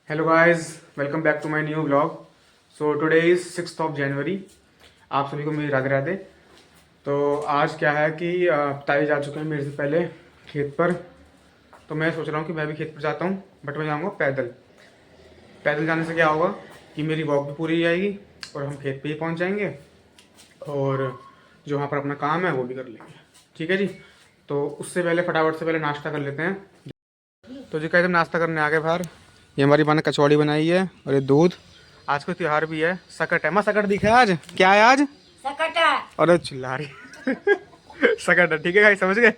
Hello guys, welcome back to my new blog. So today is 6th of January. आप सभी को मेरी राधे राधे। तो आज क्या है कि पिताजी जा चुके हैं मेरे से पहले खेत पर। तो मैं सोच रहा हूँ कि मैं भी खेत पर जाता हूँ, बट मैं जाऊँगा पैदल। पैदल जाने से क्या होगा कि मेरी वॉक भी पूरी हो जाएगी और हम खेत पे ही पहुँच जाएंगे और जो वहाँ पर अपना काम है वो भी कर लेंगे। ठीक है जी। तो उससे पहले फटाफट से पहले नाश्ता कर लेते हैं। तो जी कहते हम नाश्ता करने आ गए बाहर। ये हमारी माँ ने कचौड़ी बनाई है और ये दूध। आज कोई त्योहार भी है, सकट है। माँ सकट दिखा है आज, क्या है आज? सकट है। अरे चिल्ला रही सकट है, ठीक है भाई, समझ गए।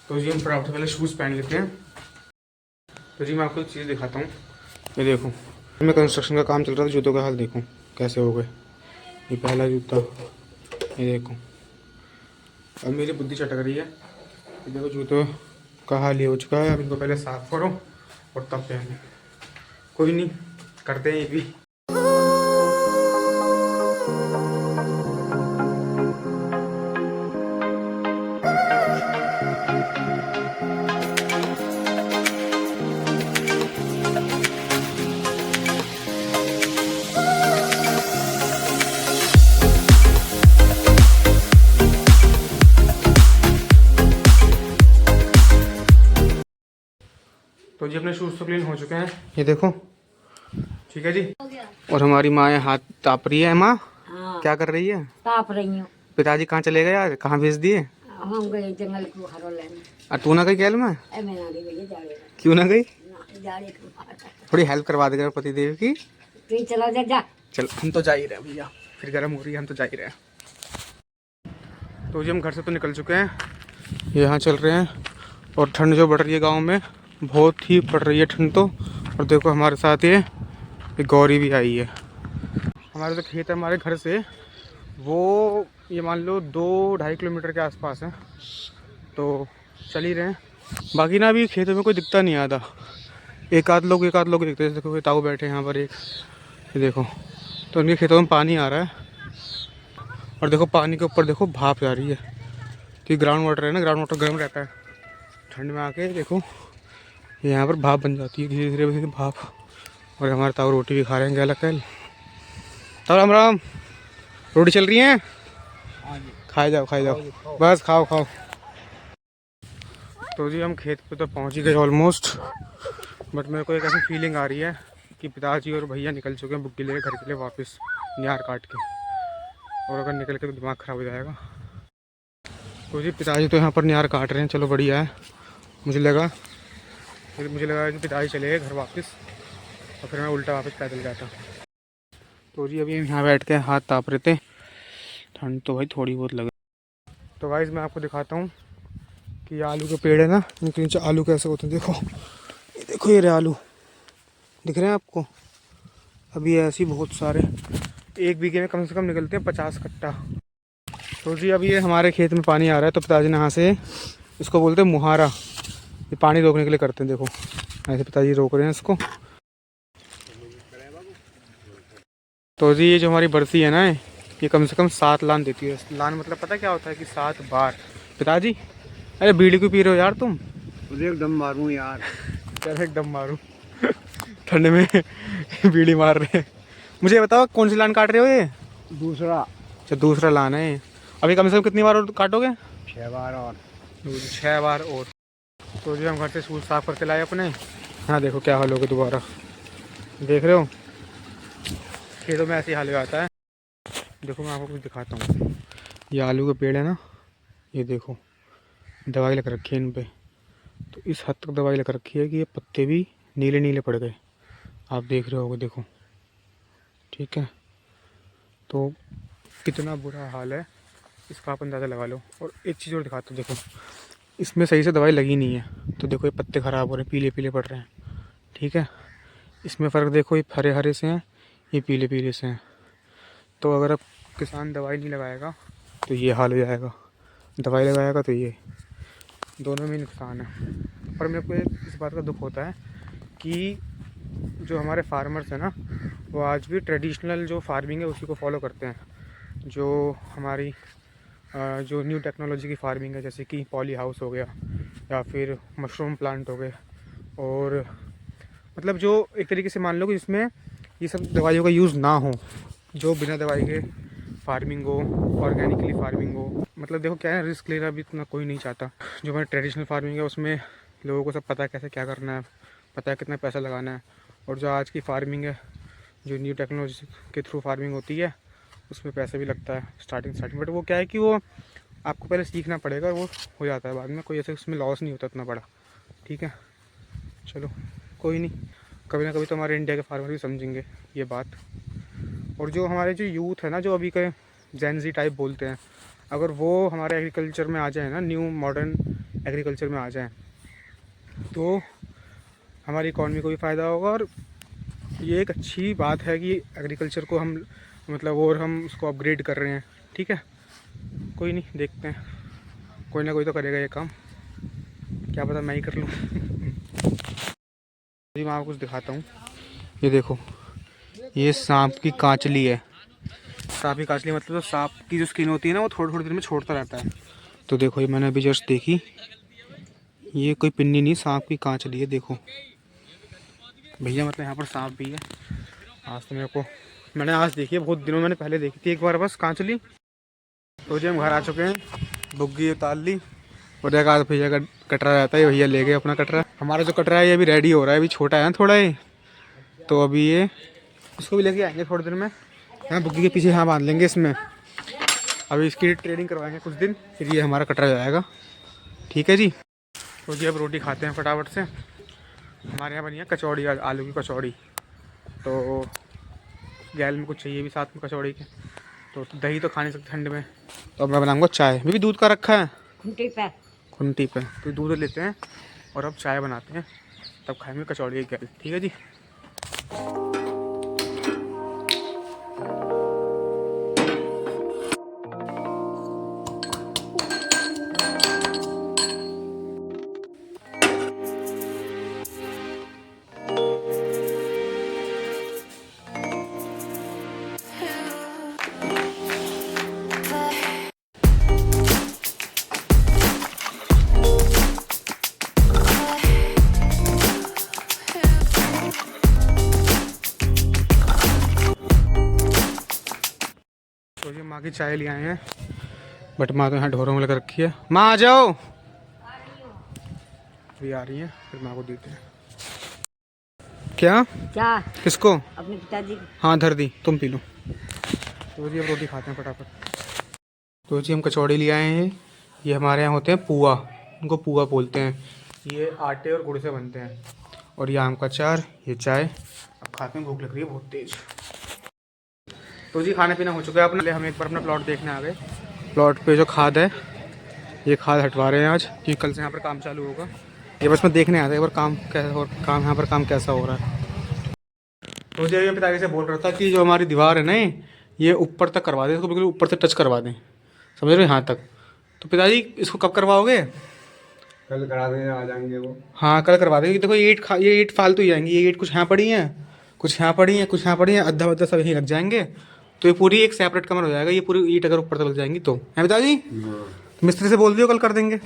तो जी हम फटाफट से पहले शूज़ पहन लेते हैं। तो जी मैं आपको एक चीज़ दिखाता हूँ। ये देखो, मैं कंस्ट्रक्शन का काम चल रहा था, जूतों का हाल देखो कैसे हो गए। ये पहला जूता, ये देखो। अब मेरी बुद्धि चटक रही है। ये देखो जूतों का हाल ये हो चुका है। अब इनको पहले साफ़ करो और तब पहनो। कोई नहीं, करते हैं ये भी। तो जी अपने शूज़ तो क्लीन हो चुके हैं, ये देखो। ठीक है जी। और हमारी माँ हाथ ताप रही है। माँ क्या कर रही है? ताप रही हूँ। पिताजी कहाँ चले गए आज, कहाँ भेज दिए? हम गए जंगल को हरो लेने। तू ना गई कैल में? मैं ना गई जाड़े क्यों ना गई? जाड़े को थोड़ी हेल्प करवा देगा पति देव की। तू चला जा जा। चल हम तो जा ही रहे हैं भैया, फिर गर्म हो रही है, हम तो जा ही रहे हैं। तो जी हम घर से तो निकल चुके हैं, यहाँ चल रहे हैं। और ठंड जो बढ़ रही है गाँव में, बहुत ही पड़ रही है ठंड तो। और देखो हमारे साथ ये गौरी भी आई है। हमारे जो खेत है हमारे घर से, वो ये मान लो 2-2.5 किलोमीटर के आसपास है। तो चल ही रहे हैं। बाकी ना अभी खेतों में कोई दिखता नहीं आता। एक आध लोग दिखते हैं। देखो कोई ताऊ बैठे हैं यहाँ पर एक, ये देखो। तो उनके खेतों में पानी आ रहा है और देखो पानी के ऊपर देखो भाप जा रही है, कि ग्राउंड वाटर है ना, ग्राउंड वाटर गर्म रहता है। ठंड में आके देखो यहाँ पर भाप बन जाती है धीरे धीरे भाप। और हमारे ताऊ रोटी भी खा रहे हैं, क्या लगता है। ताऊ राम राम, रोटी चल रही है? खाए जाओ बस खाओ। तो जी हम खेत पे तो पहुंच ही गए ऑलमोस्ट। बट मेरे को एक ऐसी फीलिंग आ रही है कि पिताजी और भैया निकल चुके हैं बुग्गी लेके घर के लिए वापस, निहार काट के। और अगर निकल के तो दिमाग ख़राब हो जाएगा। तो जी पिताजी तो यहाँ पर निहार काट रहे हैं, चलो बढ़िया है। मुझे लगा कि पिताजी चले गए घर वापस और फिर मैं उल्टा वापस पैदल जाता। तो जी अभी यहाँ बैठ के हाथ ताप रहे थे, ठंड तो भाई थोड़ी बहुत लगे। तो गाइस मैं आपको दिखाता हूँ कि ये आलू के पेड़ है ना, इनके नीचे आलू कैसे होते हैं। देखो ये रहे आलू, दिख रहे हैं आपको? अभी ऐसे ही बहुत सारे, एक बीघे में कम से कम निकलते हैं 50 कट्टा। तो जी अभी ये हमारे खेत में पानी आ रहा है, तो पिताजी ने यहाँ से, इसको बोलते हैं मुहारा, ये पानी रोकने के लिए करते हैं। देखो ऐसे पिताजी रोक रहे हैं इसको। तो जी ये जो हमारी बरसी है ना, ये कम से कम 7 लान देती है। लान मतलब पता क्या होता है कि 7 बार। पिताजी अरे बीड़ी क्यों पी रहे हो यार तुम? मुझे एकदम मारूं यार। चल एकदम मारूं ठंड में बीड़ी मार रहे हैं। मुझे बताओ कौन सी लान काट रहे हो ये? दूसरा। अच्छा दूसरा लान है। अभी कम से कम कितनी बार और काटोगे? 6 बार और। 6 बार और। तो जो हम घर से शूज़ साफ करके लाए अपने, हाँ देखो क्या हाल हो गया दोबारा, देख रहे हो? खेतों में ऐसे हाल हो जाता है। देखो मैं आपको कुछ दिखाता हूँ। ये आलू के पेड़ है ना, ये देखो दवाई लग रखी है इन पे। तो इस हद तक दवाई लग रखी है कि ये पत्ते भी नीले नीले पड़ गए, आप देख रहे होगे, देखो। ठीक है, तो कितना बुरा हाल है इसका आप अंदाज़ा लगा लो। और एक चीज़ और दिखाता हूँ, देखो इसमें सही से दवाई लगी नहीं है, तो देखो ये पत्ते ख़राब हो रहे हैं, पीले पीले पड़ रहे हैं। ठीक है, इसमें फ़र्क देखो, ये हरे हरे से हैं, ये पीले पीले से हैं। तो अगर अब किसान दवाई नहीं लगाएगा तो ये हाल हो जाएगा, दवाई लगाएगा तो ये, दोनों में नुकसान है। पर मेरे को इस बात का दुख होता है कि जो हमारे फार्मर्स हैं ना, वो आज भी ट्रेडिशनल जो फार्मिंग है उसी को फॉलो करते हैं। जो हमारी जो न्यू टेक्नोलॉजी की फार्मिंग है, जैसे कि पॉली हाउस हो गया या फिर मशरूम प्लांट हो गए और मतलब जो एक तरीके से मान लो कि जिसमें ये सब दवाइयों का यूज़ ना हो, जो बिना दवाई के फार्मिंग हो, ऑर्गेनिकली फार्मिंग हो। मतलब देखो क्या है, रिस्क लेना भी इतना कोई नहीं चाहता। जो हमारी ट्रेडिशनल फार्मिंग है उसमें लोगों को सब पता है कैसे क्या करना है, पता है कितना पैसा लगाना है। और जो आज की फार्मिंग है, जो न्यू टेक्नोलॉजी के थ्रू फार्मिंग होती है, उसमें पैसा भी लगता है स्टार्टिंग। बट वो क्या है कि वो आपको पहले सीखना पड़ेगा और वो हो जाता है बाद में, कोई ऐसे उसमें लॉस नहीं होता इतना बड़ा। ठीक है, चलो कोई नहीं, कभी ना कभी तो हमारे इंडिया के फार्मर भी समझेंगे ये बात। और जो हमारे जो यूथ है ना, जो अभी के जेन-ज़ी टाइप बोलते हैं, अगर वो हमारे एग्रीकल्चर में आ जाए ना, न्यू मॉडर्न एग्रीकल्चर में आ जाए, तो हमारी इकॉनमी को भी फ़ायदा होगा। और ये एक अच्छी बात है कि एग्रीकल्चर को हम मतलब और हम उसको अपग्रेड कर रहे हैं। ठीक है, कोई नहीं, देखते हैं, कोई ना कोई तो करेगा ये काम, क्या पता मैं ही कर लूँ। जी मैं आपको कुछ दिखाता हूँ, ये देखो, ये सांप की कांचली है। सांप की कांचली मतलब तो सांप की जो स्किन होती है ना, वो थोड़ी थोड़ी देर में छोड़ता रहता है। तो देखो ये मैंने अभी जस्ट देखी, ये कोई पिन्नी नहीं, सांप की कांचली है। देखो भैया, मतलब यहाँ पर सांप भी है। आज तो मैंने आज देखी है, बहुत दिनों मैंने पहले देखी थी एक बार बस कांचली। तो जी हम घर आ चुके हैं, बुग्गी उतार ली, और एक आध भैया का कटरा रहता है, ये भैया ले गए अपना कटरा। हमारा जो कटरा है ये अभी रेडी हो रहा है, अभी छोटा है ना थोड़ा ही, तो अभी ये उसको भी लेके आएंगे थोड़ी देर में। यहाँ बुग्गी के पीछे यहाँ बांध लेंगे इसमें, अभी इसकी ट्रेनिंग करवाएंगे कुछ दिन, फिर ये हमारा कटरा जाएगा। ठीक है जी। तो जी अब रोटी खाते हैं फटाफट से। हमारे यहाँ बनी है कचौड़ी, आलू की कचौड़ी। तो गैल में कुछ चाहिए भी साथ में कचौड़ी के, तो दही तो खा नहीं सकते ठंड में, तो अब मैं बनाऊँगा चाय। भी दूध का रखा है खुंटी पे, तो दूध लेते हैं और अब चाय बनाते हैं, तब खाएंगे कचौड़ी की गैल। ठीक है जी। तो ये माँ की चाय ले आए हैं, बट माँ तो यहाँ ढोरों में लगा रखी है। माँ आ जाओ, अभी आ रही है, फिर माँ को देते हैं। क्या क्या किसको? अपने पिताजी। हाँ धर दी, तुम पी लो। तो जी अब रोटी खाते हैं फटाफट। तो जी हम कचौड़ी ले आए हैं, ये हमारे यहाँ होते हैं पुआ, उनको पुआ बोलते हैं। ये आटे और गुड़ से बनते हैं। और ये आम का अचार, ये चाय। अब खाते हैं, भूख लग रही है बहुत तेज़। तो जी खाना पीना हो चुका है अपना। हम एक बार अपना प्लॉट देखने आ गए। प्लॉट पे जो खाद है, ये खाद हटवा रहे हैं आज, क्योंकि कल से यहाँ पर काम चालू होगा। ये बस मैं देखने आता एक बार काम कैसा, और काम यहाँ पर काम कैसा हो रहा है। तो मुझे ये पिताजी से बोल रहा था कि जो हमारी दीवार है ना, ये ऊपर तक करवा दें, इसको बिल्कुल ऊपर से टच करवा दें, समझ रहे हो, यहाँ तक। तो पिताजी इसको कब करवाओगे? कल करा देंगे, आ जाएंगे वो। हाँ कल करवा देंगे। देखो ये ईंट फालतू ही जाएंगी, ये ईंट कुछ यहाँ पड़ी हैं, कुछ यहाँ पड़ी हैं, कुछ यहाँ पड़ी हैं, अद्धा अद्धा सब यहीं लग जाएंगे, तो ये पूरी एक सेपरेट कमरा हो जाएगा। ये पूरी ईंट अगर ऊपर तक लग जाएंगी तो, है पिताजी? मिस्त्री से बोल दियो कल कर देंगे,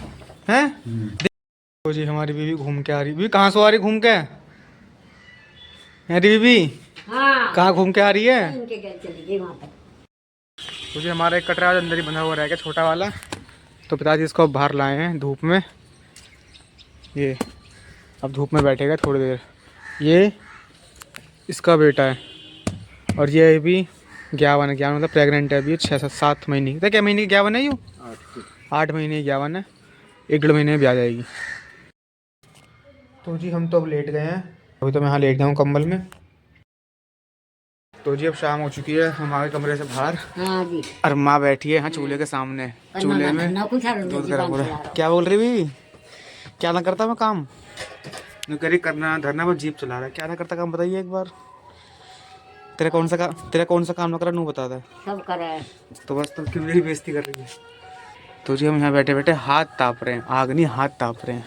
हैं? तो जी हमारी बीवी घूम के आ रही। बीवी कहाँ से आ रही घूम के? मेरी बीवी हाँ, कहाँ घूम के आ रही है? उनके घर चली गई वहाँ तक। तो जी हमारा एक कटरा अंदर ही बंधा हुआ रहेगा, छोटा वाला। तो पिताजी इसको अब बाहर लाए हैं धूप में, ये अब धूप में बैठेगा थोड़ी देर। ये इसका बेटा है, और ये अभी ग्यावन है, ग्यावन मतलब प्रेग्नेंट है अभी, 6-7 महीने की। क्या महीने की ग्यावन है? यूँ 8 महीने की ग्यावन है, 1-1.5 महीने में भी आ जाएगी। तो जी हम तो अब लेट गए हैं, अभी तो मैं यहाँ लेट गया हूँ कंबल में। तो जी अब शाम हो चुकी है, हम आगे कमरे से बाहर, हाँ जी। और माँ बैठी है यहाँ चूल्हे के सामने, चूल्हे में दूध गर्म हो रहा है। क्या बोल रही बीवी? क्या ना करता मैं काम? करी करना धरना, बस जीप चला रहा है। क्या ना करता काम बताइए एक बार। तेरा कौन सा काम ना करा, नू बता दे। सब करे तो बस तुम क्यों मेरी बेइज्जती कर रही है? तो जी हम यहाँ बैठे बैठे हाथ ताप रहे हैं, आग नहीं हाथ ताप रहे हैं।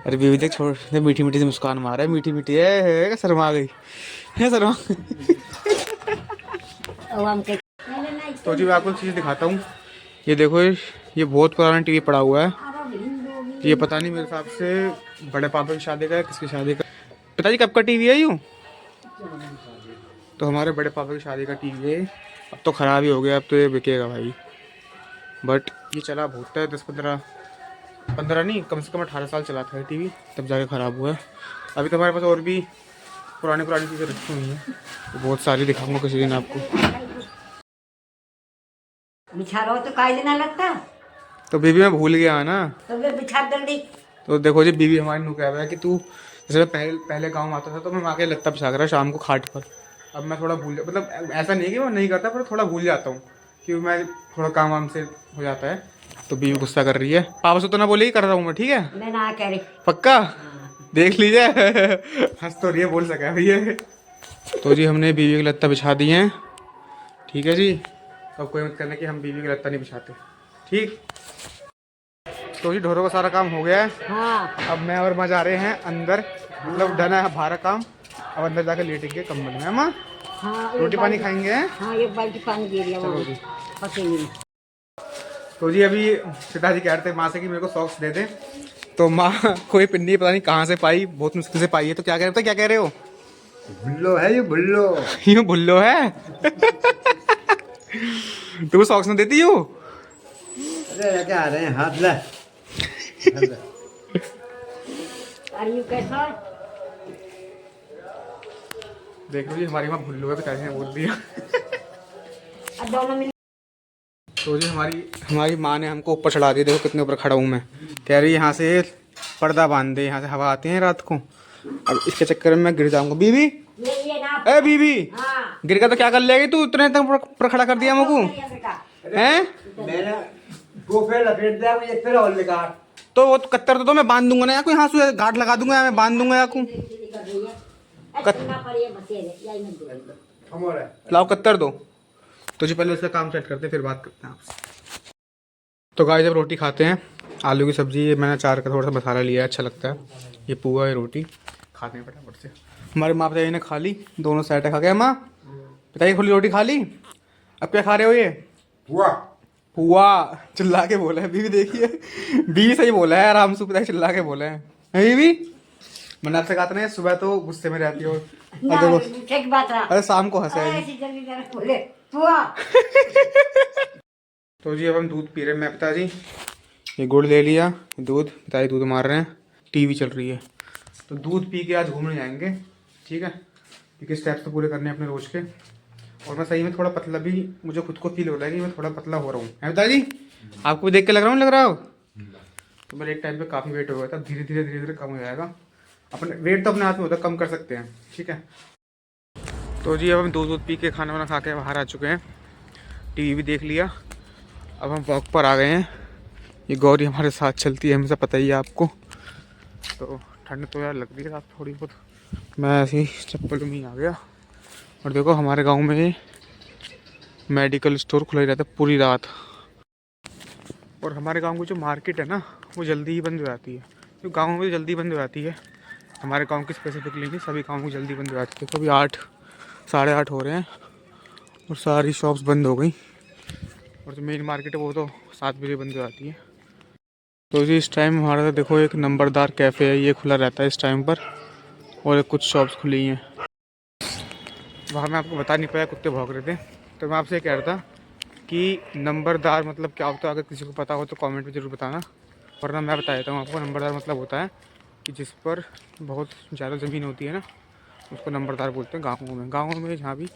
अरे बीवी देख, छोड़, मीठी मीठी से मुस्कान मारा है, मीठी मीठी है, शर्मा गई है, शर्मा। तो जी मैं आपको चीज़ दिखाता हूँ, ये देखो, ये बहुत पुराना टीवी पड़ा हुआ है। ये पता नहीं, मेरे हिसाब से बड़े पापा की शादी का है, किसकी शादी का। पिताजी कब का टीवी है यूँ? तो हमारे बड़े पापा की शादी का टीवी है। अब तो ख़राब ही हो गया, अब तो ये बिकेगा भाई। बट ये चला बहुत है, 10-15 नहीं, कम से कम 18 साल चला था ये टीवी, तब जाके ख़राब हुआ है। अभी तो हमारे पास और भी पुरानी चीज़ें रखी हुई हैं, तो बहुत सारी दिखाऊंगा किसी दिन आपको। बिछा रहो तो काहे ना लगता। तो बीबी मैं भूल गया ना, तो वे बिछा जल्दी। तो देखो जी बीबी हमारी नु कह रहा है कि तू जैसे पहले गाँव आता था तो मैं आके लत्ता बिछा कर शाम को खाट पर। अब मैं थोड़ा मतलब ऐसा नहीं है कि मैं नहीं करता, पर थोड़ा भूल जाता हूँ क्योंकि मैं थोड़ा काम वाम से हो जाता है। तो बीवी गुस्सा कर रही है, पापा से तो ना बोले ही कर रहा हूँ मैं, ठीक है? मैं ना कह रही। पक्का? देख लीजिए हंस तो रही है, बोल सका भैया। तो जी हमने बीवी की लत्ता बिछा दी है, ठीक है जी। तो कोई मत करना कि हम बीवी की लत्ता नहीं बिछाते, ठीक? तो जी ढोरों का सारा काम हो गया है। हाँ अब मैं और माँ जा रहे हैं अंदर, मतलब डन है हमारा काम। अब अंदर जाकर लेटेंगे कंबल में, माँ हाँ रोटी पानी खाएंगे। हाँ एक बाल्टी पानी दे दिया चलो जी। पसीने में। तो जी अभी पिताजी कह रहे थे माँ से कि मेरे को सॉक्स दे दे, तो माँ कोई पिन्नी पता नहीं कहाँ से पाई, बहुत मुश्किल से पाई है। तो क्या कह रहे थे, क्या कह रहे हो? भुल्लो है ये, भुल्लो। यूँ भुल्लो है तू सॉक्स नहीं देती हो? अरे क्या आ रहे हैं, हाथ ले। अरे यू कैसा? देख लो जी हमारी माँ भुल्लो है, पिताजी ने बोल दिया। अब दोनों मिल। तो जी हमारी माँ ने हमको ऊपर चढ़ा दिया, देखो कितने ऊपर खड़ा हूँ मैं। कह रही यहाँ से पर्दा बांध दे, यहाँ से हवा आती है रात को। अब इसके चक्कर में मैं गिर जाऊंगा। बीबी, ये ना। ए बीबी, हाँ गिर का तो क्या कर लेगी तू? इतने तक ऊपर खड़ा कर दिया मुझको, हैं? मैंने दो पेड़ लपेट दिया, एक पेड़ और निकाल। तो वो कत्तर तो मैं बांध दूंगा ना, या कोई यहाँ से गांठ लगा दूंगा, या मैं बांध दूंगा या को। लाओ कत्तर दो। तो जी पहले उसका काम सेट करते हैं, फिर बात करते हैं आपसे। तो गाइस जब रोटी खाते हैं, आलू की सब्जी, ये मैंने अचार का थोड़ा सा मसाला लिया है, अच्छा लगता है। ये पुआ है, रोटी खाते हैं फटाफट से। हमारे माँ पिताजी ने खा ली, दोनों साइड खा गया। माँ पिताजी खुली रोटी खा ली, अब क्या खा रहे हो? ये हुआ पुआ चिल्ला के बोला है बीवी, देखिए बीवी सही बोला है, आराम से पिताजी चिल्ला के बोला है बीवी। मैंने आपसे कहा था ना सुबह तो गुस्से में रहती हो, अरे शाम को हंसे। तो जी अब हम दूध पी रहे हैं, मैं पिताजी ये गुड़ ले लिया, दूध पिताजी दूध मार रहे हैं, टीवी चल रही है। तो दूध पी के आज घूमने जाएंगे, ठीक है? क्योंकि स्टेप्स तो पूरे करने हैं अपने रोज के। और मैं सही में थोड़ा पतला भी, मुझे खुद को फील हो रहा है कि मैं थोड़ा पतला हो रहा हूँ, है पिताजी? आपको भी देख के लग रहा हूँ, लग रहा हो? तो मेरे एक टाइम पे काफ़ी वेट हो गया था, धीरे धीरे कम हो जाएगा। अपने वेट तो अपने हाथ में होता है, कम कर सकते हैं, ठीक है? तो जी अब हम दूध पी के खाना वाना खा के बाहर आ चुके हैं, टीवी भी देख लिया। अब हम वॉक पर आ गए हैं। ये गौरी हमारे साथ चलती है हमेशा, पता ही है आपको। तो ठंड तो यार लग रही है रात थोड़ी बहुत, मैं ऐसे ही चप्पल में ही आ गया। और देखो हमारे गांव में मेडिकल स्टोर खुला ही रहता है पूरी रात। और हमारे गांव की जो मार्केट है ना, वो जल्दी ही बंद हो जाती है। तो गाँव में जल्दी बंद हो जाती है, हमारे गांव की स्पेसिफिकली नहीं, सभी गाँव में जल्दी बंद हो जाती है। तो अभी 8 साढ़े 8 हो रहे हैं और सारी शॉप्स बंद हो गई। और जो मेन मार्केट है वो तो 7 बजे बंद हो जाती है। तो जी इस टाइम हमारा देखो एक नंबरदार कैफ़े है, ये खुला रहता है इस टाइम पर, और कुछ शॉप्स खुली हैं। वहाँ मैं आपको बता नहीं पाया, कुत्ते भौंक रहे थे। तो मैं आपसे कह रहा था कि नंबरदार मतलब क्या होता है, अगर किसी को पता हो तो कमेंट में ज़रूर बताना, वरना मैं बता देता हूँ आपको। नंबरदार मतलब होता है कि जिस पर बहुत ज़्यादा ज़मीन होती है ना, उसको नंबरदार बोलते हैं गाँवों में जहाँ भी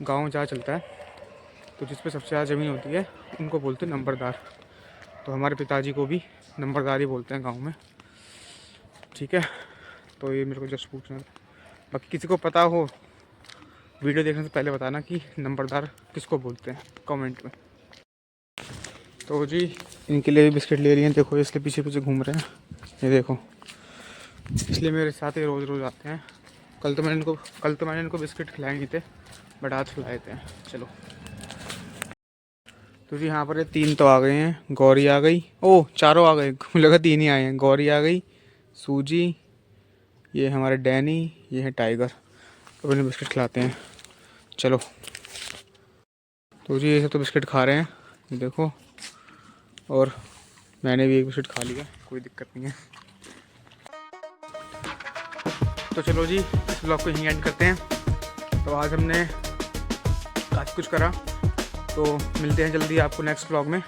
गाँव जहाँ चलता है, तो जिस पर सबसे ज़्यादा ज़मीन होती है उनको बोलते हैं नंबरदार। तो हमारे पिताजी को भी नंबरदार ही बोलते हैं गांव में, ठीक है? तो ये मेरे को जस्ट पूछना था। बाकी किसी को पता हो, वीडियो देखने से पहले बताना कि नंबरदार किसको बोलते हैं कमेंट में। तो जी इनके लिए भी बिस्किट ले लिए हैं, देखो इसलिए पीछे पीछे घूम रहे हैं, ये देखो, इसलिए मेरे साथ ही रोज़ रोज़ आते हैं। कल तो मैंने इनको बिस्किट खिलाए नहीं थे, बट आज खिलाए थे। चलो तो जी यहाँ पर ये 3 तो आ गए हैं, गौरी आ गई, ओ 4 आ गए, लगा 3 ही आए हैं। गौरी आ गई, सूजी, ये हमारे डैनी, ये है टाइगर। अब इन्हें बिस्किट खिलाते हैं, चलो। तो जी ये तो बिस्किट खा रहे हैं देखो, और मैंने भी एक बिस्किट खा लिया, कोई दिक्कत नहीं है। तो चलो जी, इस ब्लॉग को यहीं एंड करते हैं। तो आज हमने काफ़ी कुछ करा, तो मिलते हैं जल्दी आपको नेक्स्ट ब्लॉग में।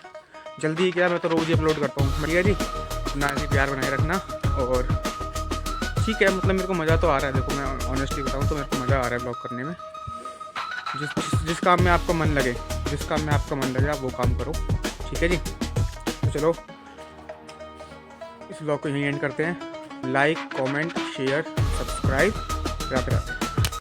जल्दी क्या, मैं तो रोज़ ही अपलोड करता हूँ। बढ़िया जी, ना ऐसी प्यार बनाए रखना। और ठीक है, मतलब मेरे को मज़ा तो आ रहा है। देखो मैं ऑनेस्टली बताऊँ तो मेरे को मज़ा आ रहा है ब्लॉग करने में। जिस काम में आपका मन लगे, जिस काम में आपका मन लगे आप वो काम करो, ठीक है जी। तो चलो इस ब्लॉग को यहीं एंड करते हैं। Like, comment, share, subscribe. Radhe Radhe.